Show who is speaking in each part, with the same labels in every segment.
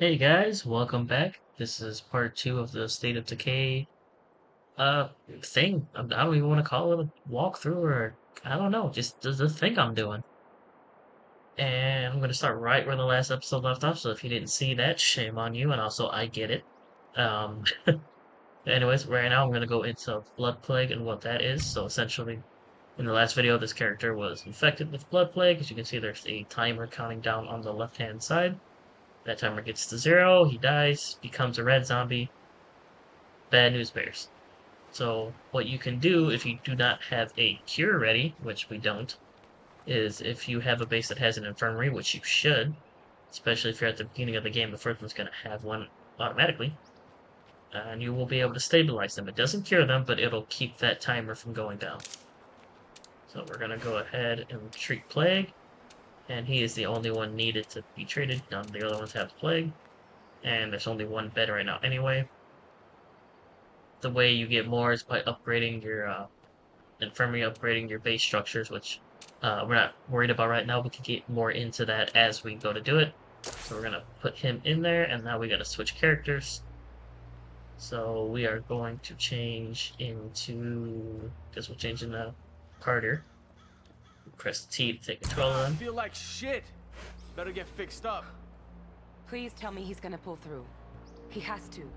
Speaker 1: Hey guys, welcome back. This is part two of the State of Decay thing. I don't even want to call it a walkthrough or I don't know, just the thing I'm doing. And I'm gonna start right where the last episode left off. So if you didn't see that, shame on you. And also, I get it. Um, anyways, right now I'm gonna go into Blood Plague and what that is. So essentially, in the last video, this character was infected with Blood Plague. As you can see, there's a timer counting down on the left-hand side. That timer gets to 0, he dies, becomes a red zombie. Bad news bears. So what you can do if you do not have a cure ready, which we don't, is if you have a base that has an infirmary, which you should, especially if you're at the beginning of the game, the first one's going to have one automatically, and you will be able to stabilize them. It doesn't cure them, but it'll keep that timer from going down. So we're going to go ahead and treat Plague, and he is the only one needed to be treated. None of the other ones have Plague, and there's only one bed right now anyway. The way you get more is by upgrading your infirmary, upgrading your base structures, which we're not worried about right now. We can get more into that as we go to do it. So we're gonna put him in there, and now we gotta switch characters. So we are going to change into, because we're changing the Carter. Press T to take control of
Speaker 2: I
Speaker 1: them.
Speaker 2: feel like shit. Better get fixed up.
Speaker 3: Please tell me he's gonna pull through. He has to.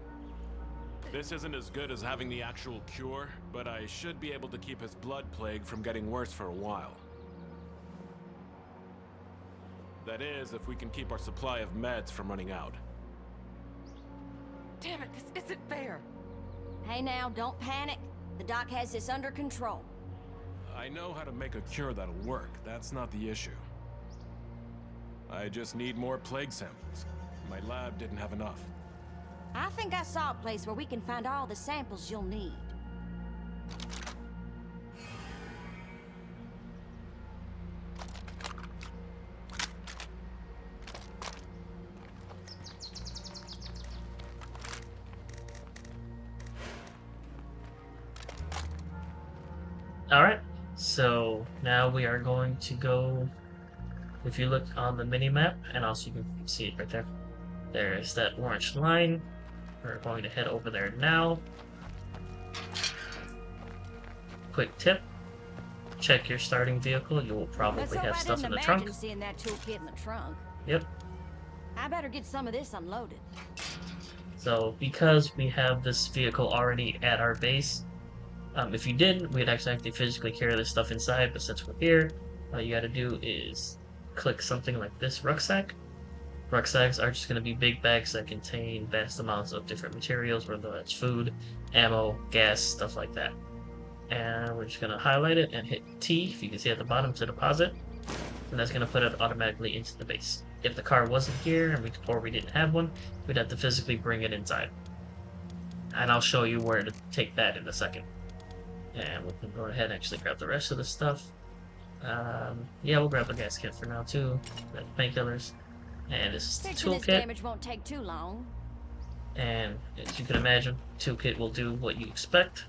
Speaker 4: This isn't as good as having the actual cure, but I should be able to keep his blood plague from getting worse for a while. That is, if we can keep our supply of meds from running out.
Speaker 3: Damn it, this isn't fair.
Speaker 5: Hey now, don't panic. The doc has this under control.
Speaker 4: I know how to make a cure that'll work, that's not the issue. I just need more plague samples. My lab didn't have enough.
Speaker 5: I think I saw a place where we can find all the samples you'll need.
Speaker 1: Alright, so now we are going to go, if you look on the mini map, and also you can see it right there. There's that orange line. We're going to head over there now. Quick tip, check your starting vehicle. You will probably have stuff in the trunk.
Speaker 5: Seeing that toolkit in the trunk.
Speaker 1: Yep.
Speaker 5: I better get some of this unloaded.
Speaker 1: So because we have this vehicle already at our base, if you didn't, we'd actually have to physically carry this stuff inside, but since we're here, all you gotta do is click something like this rucksack. Rucksacks are just going to be big bags that contain vast amounts of different materials, whether that's food, ammo, gas, stuff like that. And we're just going to highlight it and hit T, if you can see at the bottom, to deposit. And that's going to put it automatically into the base. If the car wasn't here, or we didn't have one, we'd have to physically bring it inside. And I'll show you where to take that in a second. And we can go ahead and actually grab the rest of the stuff. Yeah, we'll grab the gas kit for now too. The painkillers. And this is the
Speaker 5: Fixing this
Speaker 1: toolkit.
Speaker 5: damage won't take too long.
Speaker 1: And as you can imagine, toolkit will do what you expect.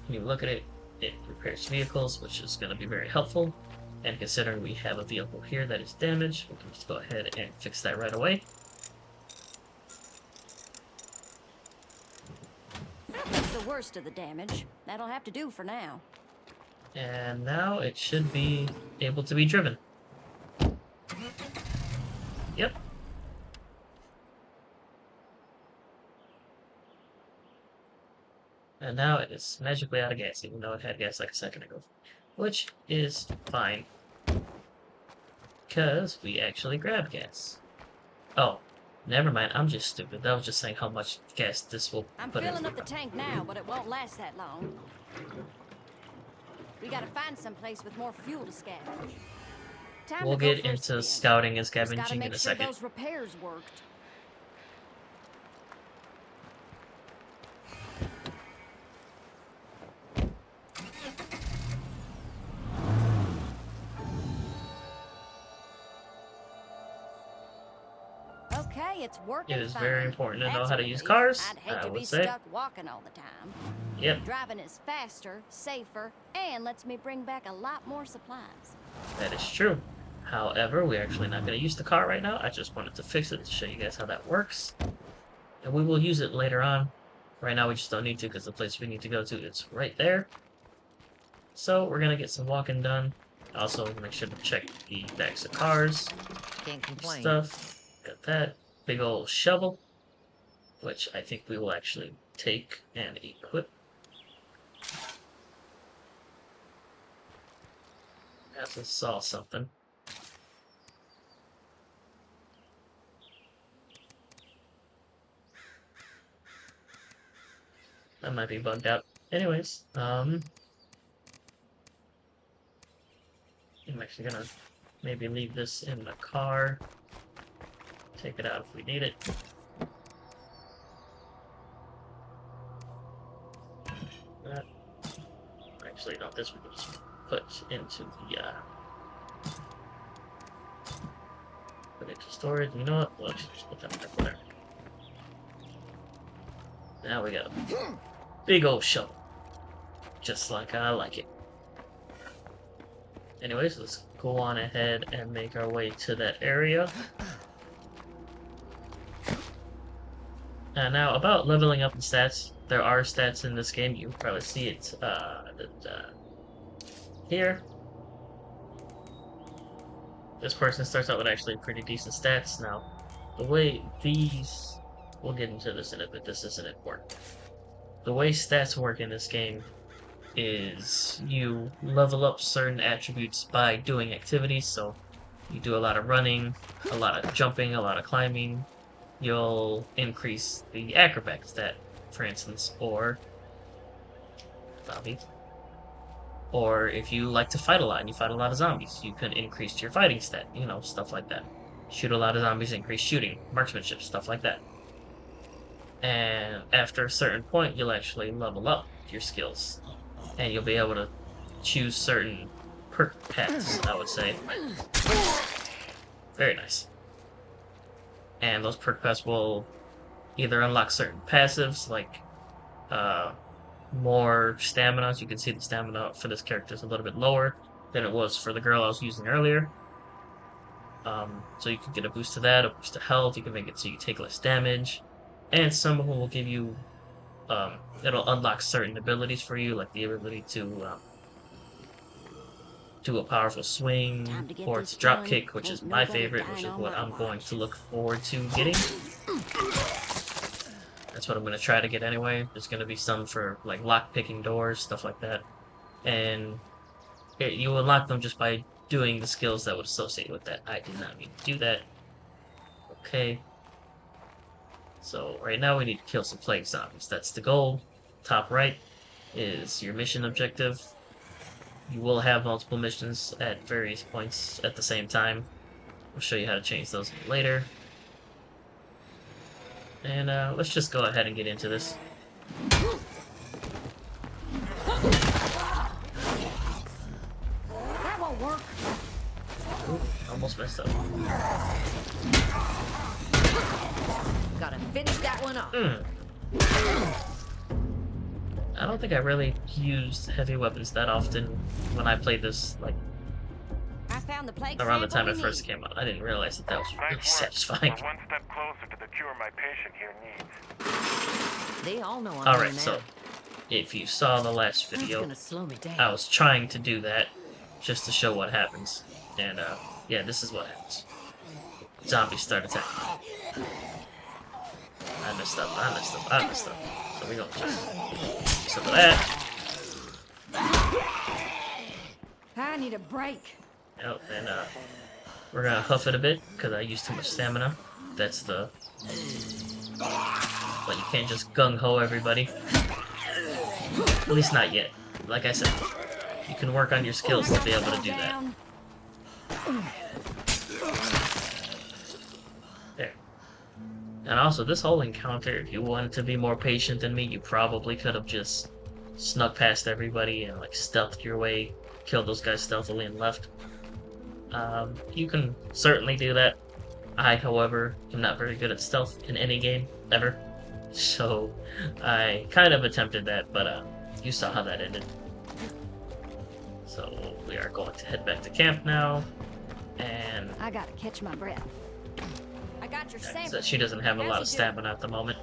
Speaker 1: When you look at it, it repairs vehicles, which is going to be very helpful. And considering we have a vehicle here that is damaged, we can just go ahead and fix that right away.
Speaker 5: That's the worst of the damage. That'll have to do for now.
Speaker 1: And now it should be able to be driven. Yep. And now it is magically out of gas, even though it had gas like a second ago. Which is fine. Because we actually grabbed gas. Oh, never mind, I'm just stupid. That was just saying how much gas this will
Speaker 5: I'm
Speaker 1: put in.
Speaker 5: filling up the tank now, but it won't last that long. We gotta find some place with more fuel to scavenge.
Speaker 1: We'll get into scouting and scavenging in a second.
Speaker 5: Those repairs worked. Okay, it's working.
Speaker 1: It is
Speaker 5: fine.
Speaker 1: very important to know
Speaker 5: That's
Speaker 1: how
Speaker 5: a
Speaker 1: to use
Speaker 5: relief.
Speaker 1: cars,
Speaker 5: I'd hate
Speaker 1: I
Speaker 5: to
Speaker 1: would
Speaker 5: be
Speaker 1: say.
Speaker 5: stuck walking all the time.
Speaker 1: Yep,
Speaker 5: Driving is faster, safer, and lets me bring back a lot more supplies.
Speaker 1: that is true. However, we're actually not going to use the car right now. I just wanted to fix it to show you guys how that works. And we will use it later on. Right now we just don't need to because the place we need to go to is right there. So we're going to get some walking done. Also, make sure to check the backs of cars.
Speaker 6: Can't complain.
Speaker 1: Stuff. Got that. Big old shovel. Which I think we will actually take and equip. I just saw something. That might be bugged out. Anyways, I'm actually gonna maybe leave this in the car. Take it out if we need it. Actually, no, this we can just put into the, put it to storage. You know what? We'll actually just put that back there. Now we got a big old shovel. Just like I like it. Anyways, let's go on ahead and make our way to that area. And now, about leveling up in stats, there are stats in this game. You can probably see it here. This person starts out with actually pretty decent stats. Now, the way these... We'll get into this in a bit. This isn't important. The way stats work in this game is you level up certain attributes by doing activities. So you do a lot of running, a lot of jumping, a lot of climbing. You'll increase the acrobat stat, for instance, or zombies. Or if you like to fight a lot and you fight a lot of zombies, you can increase your fighting stat, you know, stuff like that. Shoot a lot of zombies, increase shooting, marksmanship, stuff like that. And after a certain point, you'll actually level up your skills. And you'll be able to choose certain perk paths, I would say. Very nice. And those perk paths will either unlock certain passives, like more stamina. As you can see, the stamina for this character is a little bit lower than it was for the girl I was using earlier. So you can get a boost to that, a boost to health. You can make it so you take less damage. And some of them will give you, it'll unlock certain abilities for you, like the ability to do a powerful swing, or to drop kick, which is my favorite, which is what I'm going to look forward to getting. That's what I'm going to try to get anyway. There's going to be some for, like, lock-picking doors, stuff like that. And you unlock them just by doing the skills that would associate with that. I did not mean to do that. Okay. So, right now we need to kill some plague zombies. That's the goal. Top right is your mission objective. You will have multiple missions at various points at the same time. I'll show you how to change those later. And let's just go ahead and get into this.
Speaker 5: That won't work.
Speaker 1: Ooh, almost messed up.
Speaker 6: Gotta finish that one off.
Speaker 1: I don't think I really used heavy weapons that often when I played this, like,
Speaker 5: I found the plague
Speaker 1: around the time
Speaker 5: sample
Speaker 1: it
Speaker 5: we
Speaker 1: first
Speaker 5: need.
Speaker 1: came out. I didn't realize that that was really
Speaker 7: Nice work.
Speaker 1: satisfying.
Speaker 7: We're one step closer to the cure my patient here needs.
Speaker 6: They all know I'm
Speaker 1: Alright,
Speaker 6: doing
Speaker 1: so
Speaker 6: that.
Speaker 1: if you saw the last
Speaker 6: That's
Speaker 1: video,
Speaker 6: gonna slow me down.
Speaker 1: I was trying to do that just to show what happens. And yeah, this is what happens. Zombies start attacking. I messed up. So we're gonna just some of that.
Speaker 5: I need a break.
Speaker 1: Oh, and we're gonna huff it a bit because I used too much stamina. That's the. But you can't just gung ho everybody. At least not yet. Like I said, you can work on your skills to be able to do that. There. And also, this whole encounter, if you wanted to be more patient than me, you probably could have just snuck past everybody and like stealthed your way, killed those guys stealthily and left. You can certainly do that. I, however, am not very good at stealth in any game, ever. So, I kind of attempted that, but you saw how that ended. So, we are going to head back to camp now. And
Speaker 5: I gotta catch my breath. I got your sample.
Speaker 1: so she doesn't have a lot of
Speaker 5: How's he doing?
Speaker 1: stamina at the moment.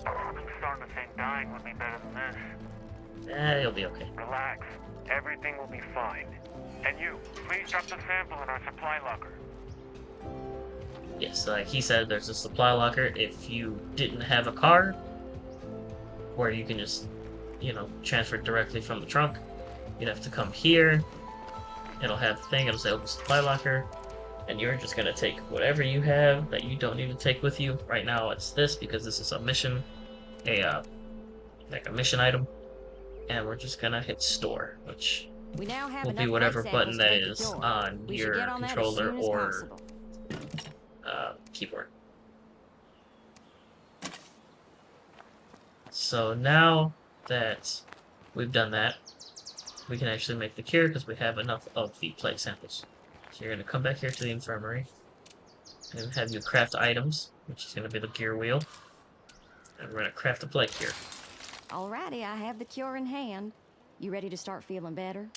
Speaker 7: I'm starting to think dying would be better than this.
Speaker 1: You'll be okay.
Speaker 7: Relax. Everything will be fine. And you, please drop the sample in our supply locker.
Speaker 1: Yes, like he said, there's a supply locker. If you didn't have a car, where you can just, you know, transfer it directly from the trunk, you'd have to come here. It'll have the thing, it'll say open supply locker, and you're just gonna take whatever you have that you don't need to take with you. Right now it's this, because this is a mission, like a mission item, and we're just gonna hit store, which
Speaker 5: We now have
Speaker 1: will
Speaker 5: enough
Speaker 1: be whatever
Speaker 5: blood
Speaker 1: button
Speaker 5: samples
Speaker 1: that
Speaker 5: to make a
Speaker 1: is
Speaker 5: cure.
Speaker 1: on
Speaker 5: We should
Speaker 1: your
Speaker 5: get on that as
Speaker 1: controller
Speaker 5: soon as
Speaker 1: or
Speaker 5: possible.
Speaker 1: keyboard. So now that we've done that, we can actually make the cure because we have enough of the plague samples. So you're going to come back here to the infirmary and have you craft items, which is going to be the gear wheel. And we're going to craft the plague cure.
Speaker 5: Alrighty, I have the cure in hand. You ready to start feeling better?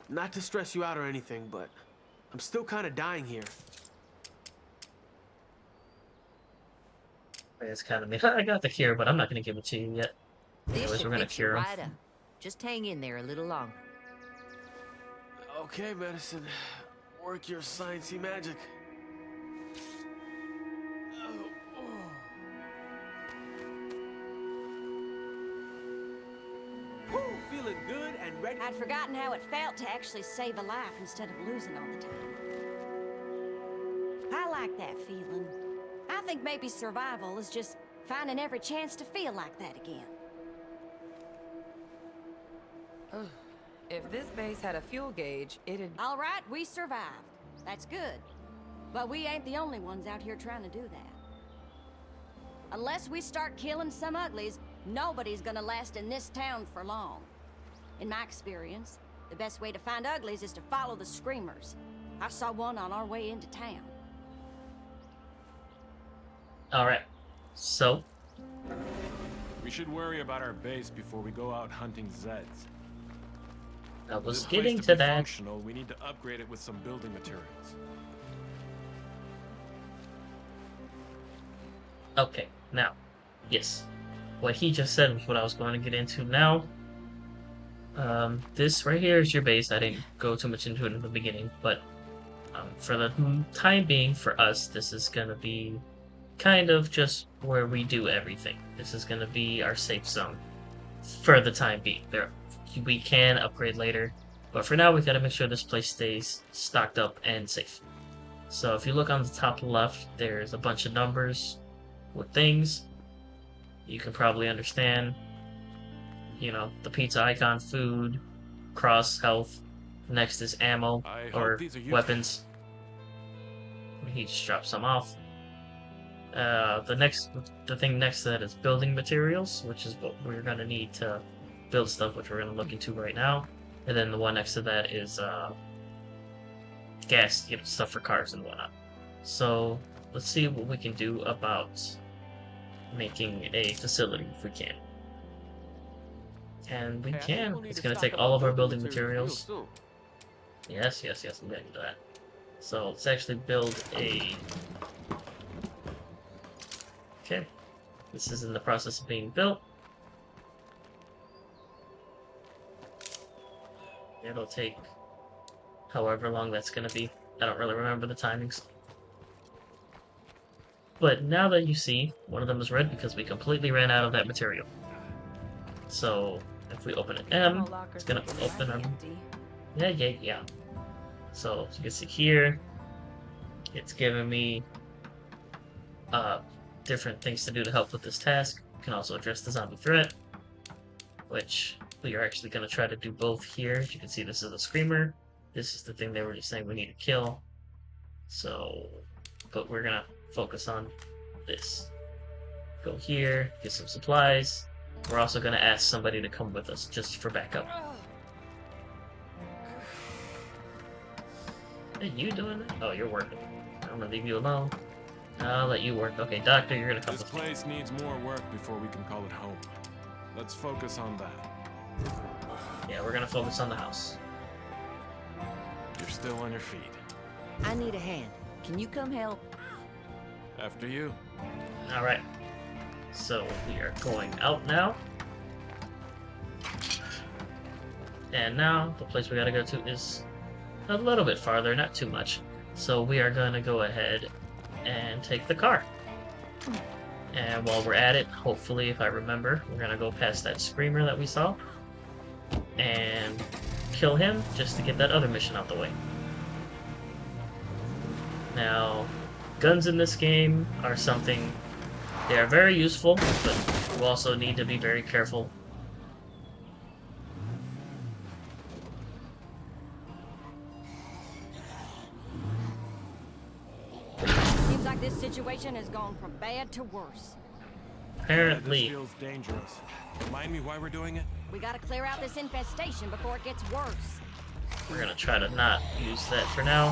Speaker 2: Not to stress you out or anything, but I'm still kind of dying here.
Speaker 1: It's kind of me. I got the cure, but I'm not going to give it to you yet.
Speaker 6: This
Speaker 1: Anyways,
Speaker 6: should
Speaker 1: we're going to
Speaker 6: fix you
Speaker 1: cure him.
Speaker 6: right up. Just hang in there a little longer.
Speaker 2: Okay, medicine. Work your sciencey magic. Whew, feeling good and ready.
Speaker 5: I'd forgotten how it felt to actually save a life instead of losing all the time. I like that feeling. I think maybe survival is just finding every chance to feel like that again.
Speaker 3: If this base had a fuel gauge, it'd...
Speaker 5: All right, we survived. That's good. But we ain't the only ones out here trying to do that. Unless we start killing some uglies, nobody's gonna last in this town for long. In my experience, the best way to find uglies is to follow the screamers. I saw one on our way into town.
Speaker 1: Alright, so
Speaker 4: We should worry about our base before we go out hunting Zeds.
Speaker 1: I was
Speaker 4: This place
Speaker 1: getting
Speaker 4: to
Speaker 1: to
Speaker 4: be
Speaker 1: that.
Speaker 4: functional, we need to upgrade it with some building materials.
Speaker 1: Okay, now, yes. What he just said was what I was going to get into now. This right here is your base. I didn't go too much into it in the beginning, but for the time being, for us, this is going to be kind of just where we do everything. This is going to be our safe zone for the time being. We can upgrade later, but for now, we got to make sure this place stays stocked up and safe. So if you look on the top left, there's a bunch of numbers with things. You can probably understand, you know, the pizza icon, food, cross, health. Next is ammo
Speaker 4: I
Speaker 1: or
Speaker 4: hope these are useful.
Speaker 1: weapons. He just dropped some off. The thing next to that is building materials, which is what we're gonna need to build stuff, which we're gonna look into right now. And then the one next to that is gas, you know, stuff for cars and whatnot. So let's see what we can do about making a facility if we can. And we
Speaker 2: Hey, I think
Speaker 1: can.
Speaker 2: we'll need
Speaker 1: It's
Speaker 2: to
Speaker 1: going to
Speaker 2: stock
Speaker 1: take
Speaker 2: up
Speaker 1: all
Speaker 2: on
Speaker 1: of our
Speaker 2: building
Speaker 1: building materials.
Speaker 2: real
Speaker 1: Yes, I'm getting to that. So let's actually build a... Okay. This is in the process of being built. It'll take however long that's going to be. I don't really remember the timings. But now that you see, one of them is red because we completely ran out of that material. So if we open an M, it's gonna open them. Yeah. So as you can see here, it's giving me different things to do to help with this task. You can also address the zombie threat, which we are actually going to try to do both here. As you can see, this is a screamer. This is the thing they were just saying we need to kill. So, but we're going to focus on this. Go here, get some supplies. We're also going to ask somebody to come with us just for backup. Hey, you doing that? Oh, you're working. I'm going to leave you alone. I'll let you work. Okay, doctor, you're going to come
Speaker 4: This
Speaker 1: with me.
Speaker 4: place needs more work before we can call it home. Let's focus on that.
Speaker 1: Yeah, we're going to focus on the house.
Speaker 4: You're still on your feet.
Speaker 6: I need a hand. Can you come help?
Speaker 4: After you.
Speaker 1: Alright. So we are going out now. And now the place we gotta go to is a little bit farther, not too much. So we are gonna go ahead and take the car. And while we're at it, hopefully, if I remember, we're gonna go past that screamer that we saw and kill him just to get that other mission out the way. Now, guns in this game are something, they are very useful, but you also need to be very careful.
Speaker 5: Seems like this situation has gone from bad to worse.
Speaker 1: Apparently,
Speaker 4: This feels dangerous. Remind me why we're doing it?
Speaker 5: We gotta clear out this infestation before it gets worse.
Speaker 1: we're gonna try to not use that for now.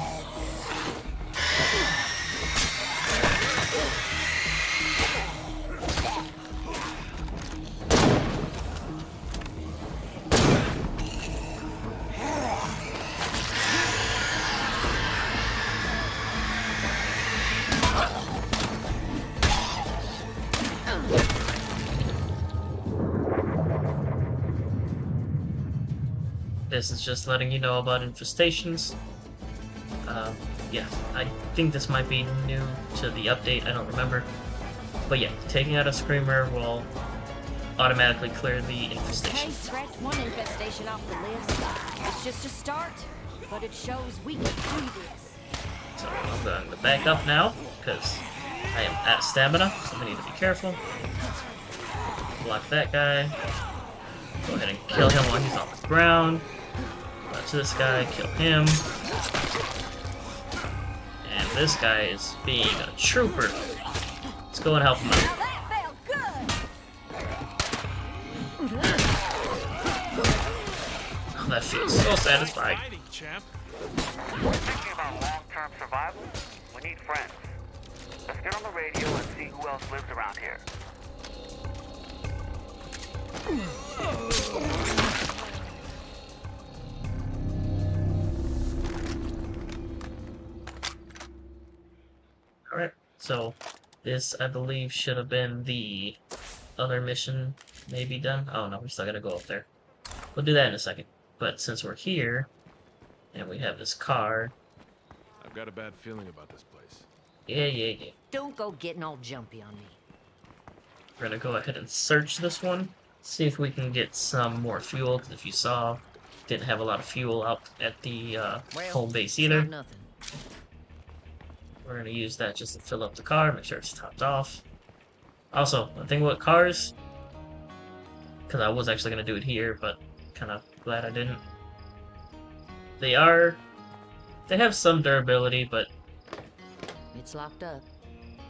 Speaker 1: This is just letting you know about infestations. Yeah, I think this might be new to the update, I don't remember. But yeah, taking out a screamer will automatically clear the
Speaker 5: Okay,
Speaker 1: infestation.
Speaker 5: scratch one infestation off the list. It's just a start, but it shows we can do this.
Speaker 1: So I'm going to back up now, because I am at stamina, so we need to be careful. Block that guy. Go ahead and kill him while he's on the ground. Watch this guy, kill him. And this guy is being a trooper. Let's go and help him out.
Speaker 5: Now that felt good!
Speaker 1: Oh, that feels so satisfying.
Speaker 4: Fighting, champ.
Speaker 7: Thinking about long-term survival? We need friends. Let's get on the radio and see who else lives around here.
Speaker 1: Alright, so this, I believe, should have been the other mission maybe done. Oh no, we still gotta go up there. We'll do that in a second. But since we're here, and we have this car,
Speaker 4: I've got a bad feeling about this place.
Speaker 1: yeah.
Speaker 6: Don't go getting all jumpy on me.
Speaker 1: We're gonna go ahead and search this one, see if we can get some more fuel, because if you saw, didn't have a lot of fuel out at the home base
Speaker 6: It's
Speaker 1: either.
Speaker 6: not nothing.
Speaker 1: We're gonna use that just to fill up the car, make sure it's topped off. Also, the thing with cars, because I was actually gonna do it here, but kind of glad I didn't. They have some durability, but
Speaker 6: It's locked up.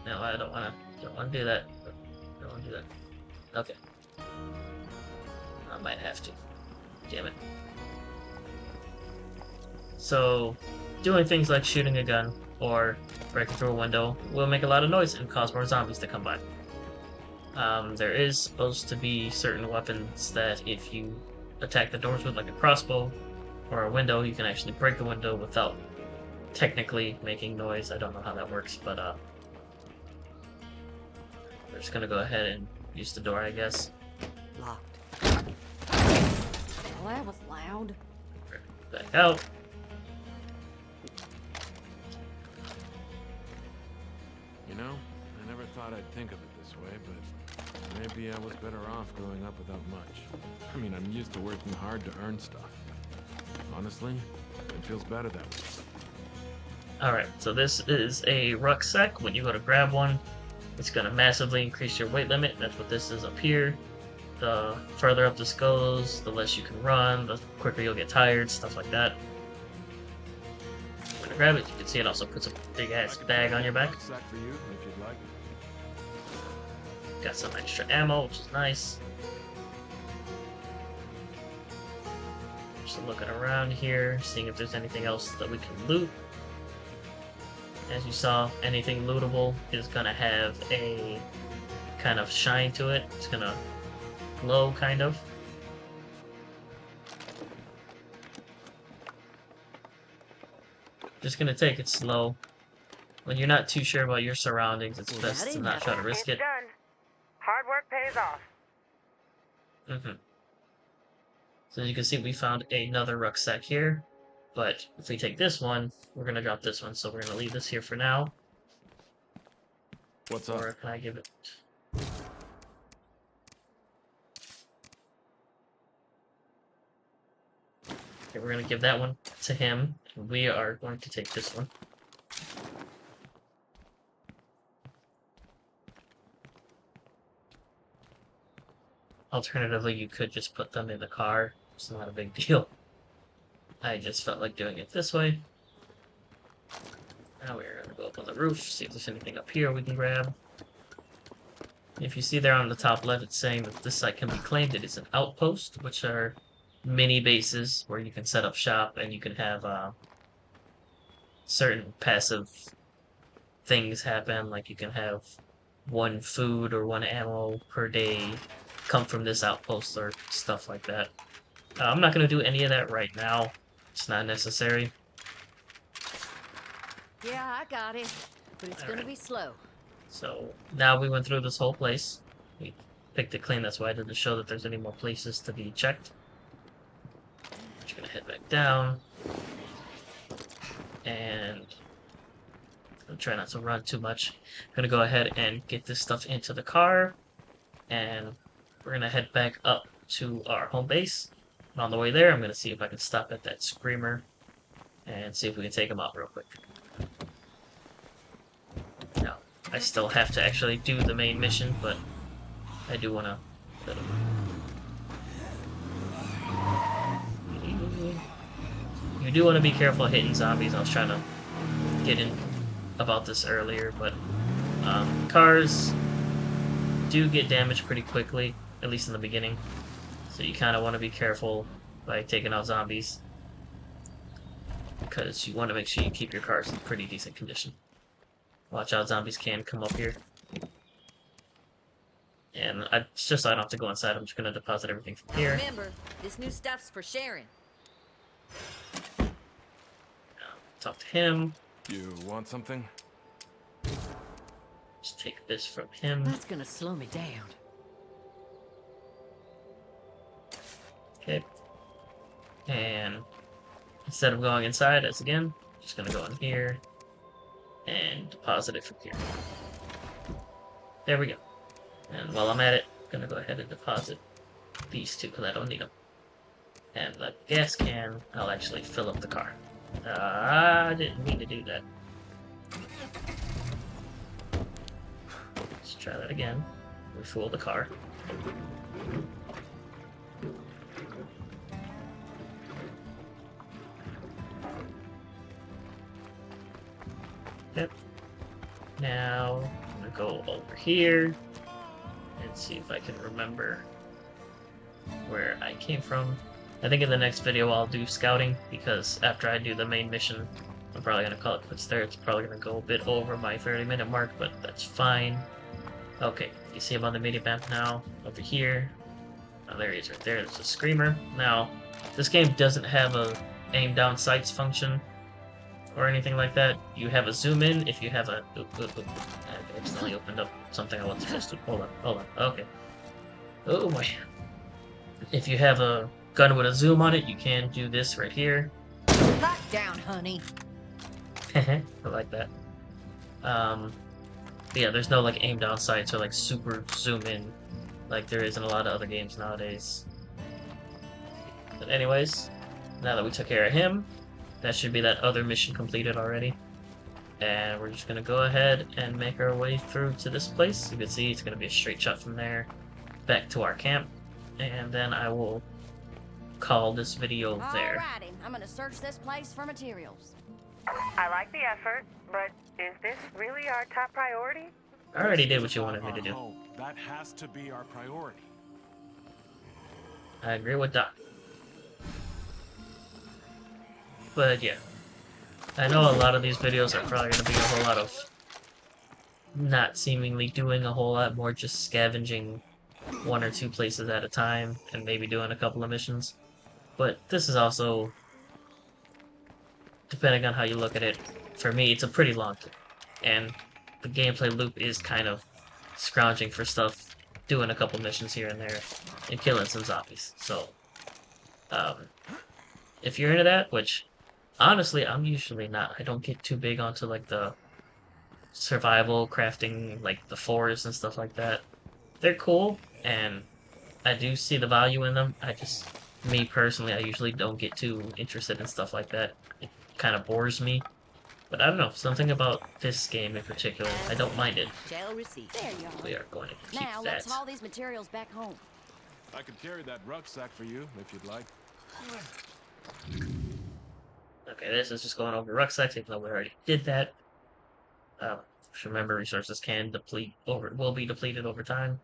Speaker 1: no, I don't wanna do that. Don't wanna do that. Okay. I might have to. Damn it. So, doing things like shooting a gun or breaking through a window will make a lot of noise and cause more zombies to come by. There is supposed to be certain weapons that if you attack the doors with like a crossbow or a window, you can actually break the window without technically making noise. I don't know how that works, but we're just gonna go ahead and use the door, I guess.
Speaker 6: Locked.
Speaker 5: Well, that was loud.
Speaker 1: Back out.
Speaker 4: You know, I never thought I'd think of it this way, but maybe I was better off growing up without much. I mean, I'm used to working hard to earn stuff. Honestly, it feels better that way.
Speaker 1: Alright, so this is a rucksack. When you go to grab one, it's going to massively increase your weight limit. That's what this is up here. The further up this goes, the less you can run, the quicker you'll get tired, stuff like that. When you grab it, you can see it also puts a big ass bag on your back.
Speaker 4: Sack for you, if you'd like.
Speaker 1: Got some extra ammo, which is nice. Just looking around here, seeing if there's anything else that we can loot. As you saw, anything lootable is gonna have a kind of shine to it. It's gonna glow, kind of. Just gonna take it slow. When you're not too sure about your surroundings, it's
Speaker 6: Well, that
Speaker 1: best to
Speaker 6: ain't
Speaker 1: not try to
Speaker 6: happening.
Speaker 1: risk
Speaker 7: It's
Speaker 1: it.
Speaker 7: done. Hard work pays off.
Speaker 1: So as you can see, we found another rucksack here. But if we take this one, we're gonna drop this one. So we're gonna leave this here for now.
Speaker 4: What's up?
Speaker 1: Or can I give it? Okay, we're gonna give that one to him. And we are going to take this one. Alternatively, you could just put them in the car. It's not a big deal. I just felt like doing it this way. Now we're gonna go up on the roof, see if there's anything up here we can grab. If you see there on the top left, it's saying that this site can be claimed. It is an outpost, which are mini bases where you can set up shop and you can have certain passive things happen. Like you can have one food or one ammo per day come from this outpost or stuff like that. I'm not going to do any of that right now. It's not necessary.
Speaker 6: Yeah, I got it. But it's gonna be slow.
Speaker 1: So now we went through this whole place. We picked it clean. That's why I didn't show that there's any more places to be checked. Just gonna head back down. And I'm trying not to run too much. I'm gonna go ahead and get this stuff into the car. And we're gonna head back up to our home base. And on the way there, I'm gonna see if I can stop at that screamer and see if we can take him out real quick. No, I still have to actually do the main mission, but I do want to. You do want to be careful hitting zombies. I was trying to get in about this earlier, but cars do get damaged pretty quickly, at least in the beginning. So you kind of want to be careful by taking out zombies, because you want to make sure you keep your cars in pretty decent condition. Watch out, zombies can come up here. And it's just so I don't have to go inside, I'm just going to deposit everything from here.
Speaker 6: Remember, this new stuff's for sharing.
Speaker 1: Talk to him.
Speaker 4: You want something?
Speaker 1: Just take this from him.
Speaker 6: That's gonna slow me down.
Speaker 1: Okay. And instead of going inside, as again, just going to go in here and deposit it from here. There we go. And while I'm at it, I'm going to go ahead and deposit these two because I don't need them. And the gas can, I'll actually fill up the car. I didn't mean to do that. Let's try that again. Refuel the car. Yep. Now, I'm gonna go over here and see if I can remember where I came from. I think in the next video I'll do scouting, because after I do the main mission, I'm probably gonna call it quits there. It's probably gonna go a bit over my 30-minute mark, but that's fine. Okay, you see him on the mini-map now, over here. Oh, there he is right there. There's a screamer. Now, this game doesn't have a aim down sights function or anything like that. You have a zoom in if you have a... I accidentally opened up something I wasn't supposed to. Hold on. Okay. Oh boy. If you have a gun with a zoom on it, you can do this right here.
Speaker 6: Lock down, honey.
Speaker 1: I like that. Yeah, there's no like aim down sights or like super zoom in like there is in a lot of other games nowadays. But anyways, now that we took care of him, that should be that other mission completed already. And we're just gonna go ahead and make our way through to this place. You can see it's gonna be a straight shot from there back to our camp. And then I will call this video there.
Speaker 5: Alrighty, I'm gonna search this place for materials.
Speaker 7: I like the effort, but is this really our top priority?
Speaker 1: I already did what you wanted me to do.
Speaker 8: Home. That has to be our priority.
Speaker 1: I agree with that. But yeah, I know a lot of these videos are probably going to be a whole lot of not seemingly doing a whole lot more, just scavenging one or two places at a time and maybe doing a couple of missions. But this is also depending on how you look at it, for me, it's a pretty long game. And the gameplay loop is kind of scrounging for stuff, doing a couple missions here and there, and killing some zombies. So, um, if you're into that, which honestly, I'm usually not. I don't get too big onto like the survival crafting, like the forests and stuff like that. They're cool, and I do see the value in them. Me personally, I usually don't get too interested in stuff like that. It kind of bores me. But I don't know, something about this game in particular, I don't mind it.
Speaker 6: Shall receive.
Speaker 5: There you
Speaker 1: We
Speaker 5: are.
Speaker 1: are going to keep
Speaker 5: Now
Speaker 1: that.
Speaker 5: let's haul these materials back home.
Speaker 8: I could carry that rucksack for you if you'd like.
Speaker 1: Okay, this is just going over rucksacks, even though we already did that. Just remember, resources will be depleted over time.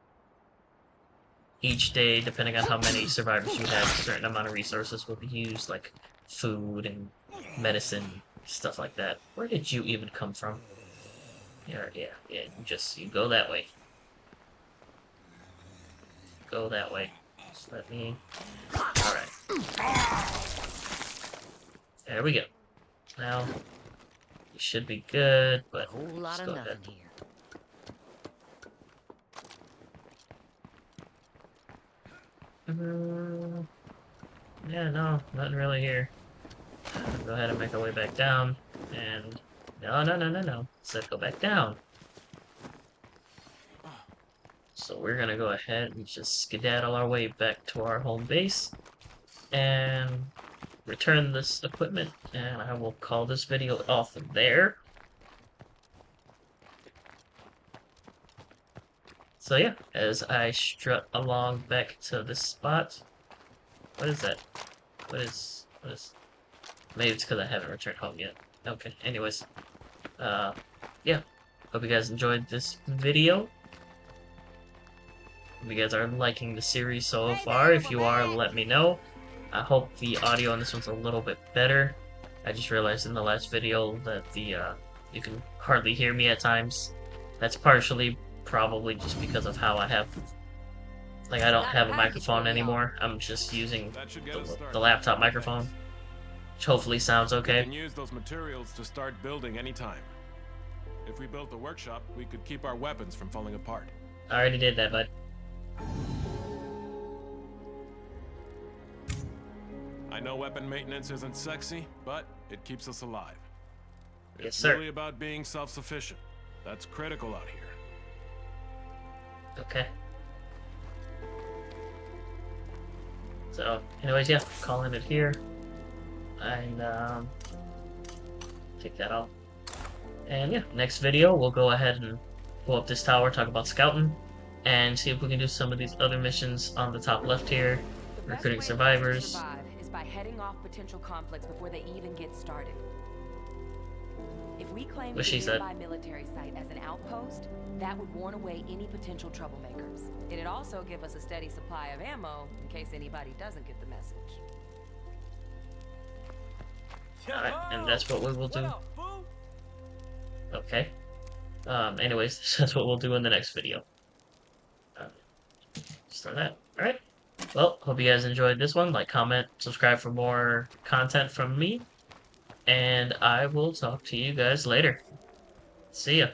Speaker 1: Each day, depending on how many survivors you have, a certain amount of resources will be used, like food and medicine, stuff like that. Where did you even come from? Yeah, you go that way. Go that way. Just let me... Alright. There we go. Now, you should be good, but
Speaker 6: A whole lot
Speaker 1: just
Speaker 6: of
Speaker 1: go
Speaker 6: nothing
Speaker 1: ahead.
Speaker 6: here.
Speaker 1: Yeah, no, nothing really here. Go ahead and make our way back down, and... No. Said go back down. So we're gonna go ahead and just skedaddle our way back to our home base, and return this equipment, and I will call this video off there. So yeah, as I strut along back to this spot... What is that? What is... Maybe it's because I haven't returned home yet. Okay, anyways. Yeah. Hope you guys enjoyed this video. Hope you guys are liking the series so far. If you are, let me know. I hope the audio on this one's a little bit better. I just realized in the last video that you can hardly hear me at times. That's partially probably just because of how I don't have a microphone anymore. I'm just using
Speaker 8: That should get us
Speaker 1: the
Speaker 8: started.
Speaker 1: laptop microphone, which hopefully sounds
Speaker 8: We
Speaker 1: okay.
Speaker 8: can use those materials to start building anytime. If we built a workshop, we could keep our weapons from falling apart.
Speaker 1: I already did that, bud.
Speaker 8: I know weapon maintenance isn't sexy, but it keeps us alive.
Speaker 1: Yes,
Speaker 8: It's
Speaker 1: sir.
Speaker 8: really about being self-sufficient. That's critical out here.
Speaker 1: Okay. So, anyways, yeah, calling it here. And, take that off. And yeah, next video, we'll go ahead and go up this tower, talk about scouting, and see if we can do some of these other missions on the top left here.
Speaker 3: The best
Speaker 1: Recruiting
Speaker 3: way for us to
Speaker 1: survivors.
Speaker 3: survive is by heading off potential conflicts before they even get started. If we claim
Speaker 1: What
Speaker 3: the
Speaker 1: she said.
Speaker 3: nearby military site as an outpost, that would warn away any potential troublemakers. It'd also give us a steady supply of ammo in case anybody doesn't get the message.
Speaker 1: Alright, and that's what we will do. Okay. Anyways, that's what we'll do in the next video. Just on that. Alright. Well, hope you guys enjoyed this one. Like, comment, subscribe for more content from me. And I will talk to you guys later. See ya.